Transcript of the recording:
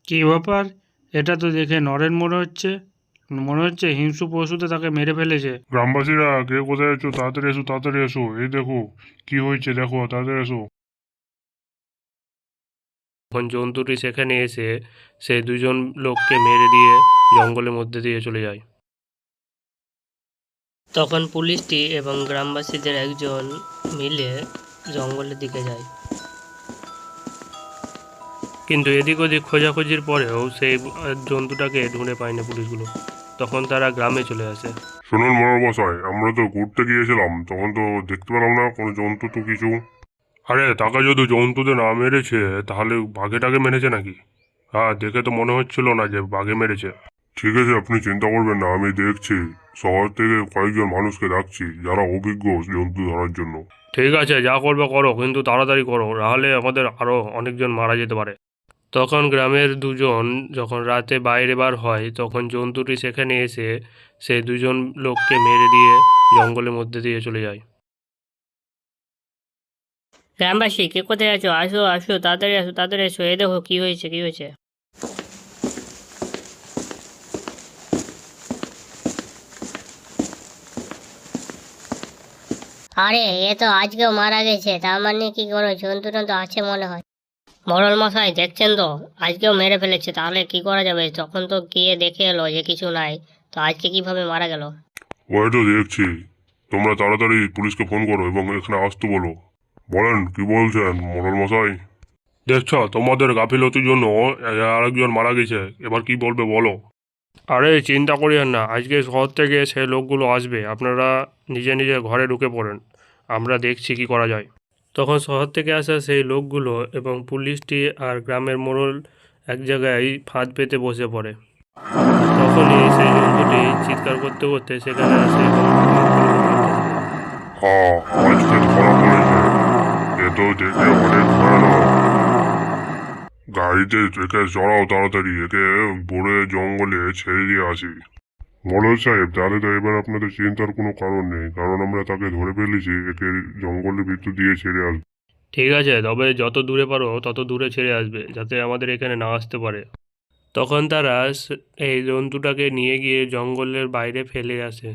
কী ব্যাপার? এটা তো দেখে নরেন মনে হচ্ছে হিংস্র পশুতে তাকে মেরে ফেলেছে। গ্রামবাসীরা, কে কোথায় আছো? তাড়াতাড়ি এসো, তাড়াতাড়ি এসো। এই দেখো কি হয়েছে, দেখো, তাড়াতাড়ি এসো। তখন জন্তুটি সেখানে এসে সে দুজন লোককে মেরে দিয়ে জঙ্গলের মধ্যে দিয়ে চলে যায়। তখন পুলিশটি এবং গ্রামবাসীদের একজন মিলে জঙ্গলের দিকে যায়, কিন্তু এদিক ওদিক খোঁজাখুঁজির পরেও সেই জন্তুটাকে ঢুঁড়ে পায়নি পুলিশগুলো। তখন তারা গ্রামে চলে আসে। শুনুন মোড়ল মশাই, আমরা তো ঘুরতে গিয়েছিলাম, তখন তো দেখতে পেলাম না কোনো জন্তু তো কিছু। আরে তাকে যদি জন্তুতে না মেরেছে তাহলে বাঘেটাকে মেরেছে নাকি? হ্যাঁ, দেখে তো মনে হচ্ছিল না যে বাঘে মেরেছে। ঠিক আছে, আপনি চিন্তা করবেন না, আমি দেখছি। শহর থেকে কয়েকজন মানুষকে ডাকছি যারা অভিজ্ঞ জন্তু ধরার জন্য। ঠিক আছে, যা করবে করো, কিন্তু তাড়াতাড়ি করো, নাহলে আমাদের আরও অনেকজন মারা যেতে পারে। তখন গ্রামের দুজন যখন রাতে বাইরে বার হয়, তখন জন্তুটি সেখানে এসে সে দুজন লোককে মেরে দিয়ে জঙ্গলের মধ্যে দিয়ে চলে যায়। গ্রামবাসী, কে কোথায় আছো? আসো আসো, তাড়াতাড়ি আসো, তাড়াতাড়ি এসো। এই দেখো কি হয়েছে, কি হয়েছে। আরে, এ তো আজকেও মারা গেছে। তার মানে কি কোনো জন্তু টন্তু আছে মনে হয়। মোড়ল মশাই, দেখছেন তো, আজকেও মেরে ফেলেছে। তাহলে কি করা যাবে? তখন তো গিয়ে দেখে এলো যে কিছু নাই, তো আজকে কিভাবে মারা গেল? ওই তো দেখছি। তোমরা তাড়াতাড়ি পুলিশকে ফোন করো এবং এখানে আসতে বলো। বলেন, কি বলছেন মোড়ল মশাই? দেখছ, তোমাদের গাফিলতির জন্য আরেকজন মারা গেছে। এবার কি বলবে বলো? আরে চিন্তা করিয়েন না, আজকে শহর থেকে সে লোকগুলো আসবে, আপনারা নিজে নিজে ঘরে ঢুকে পড়েন, আমরা দেখছি কি করা যায়। তখন শহর থেকে আসা সেই লোকগুলো এবং পুলিশটি আর গ্রামের মোড়ল এক জায়গায় ফাঁদ পেতে বসে পড়ে। আর তখনই সেই জন্তুটি চিৎকার করতে করতে সেখানে আসে এবং হ্যাঁ, আজকে ধরা পড়েছে। এ তো দেখে অনেক ভয়ানক। গাড়িতে একে চড়াও তাড়াতাড়ি, একে বনে জঙ্গলে ছেড়ে দিয়ে আসি। মোড়ল সাহেব, তাহলে তো এবার আপনাদের চিন্তার কোনো কারণ নেই, কারণ আমরা তাকে ধরে ফেলেছি। একে জঙ্গলের ভিতর দিয়ে ছেড়ে আসবো। ঠিক আছে, তবে যত দূরে পারো তত দূরে ছেড়ে আসবে, যাতে আমাদের এখানে না আসতে পারে। তখন তারা এই জন্তুটাকে নিয়ে গিয়ে জঙ্গলের বাইরে ফেলে আসে।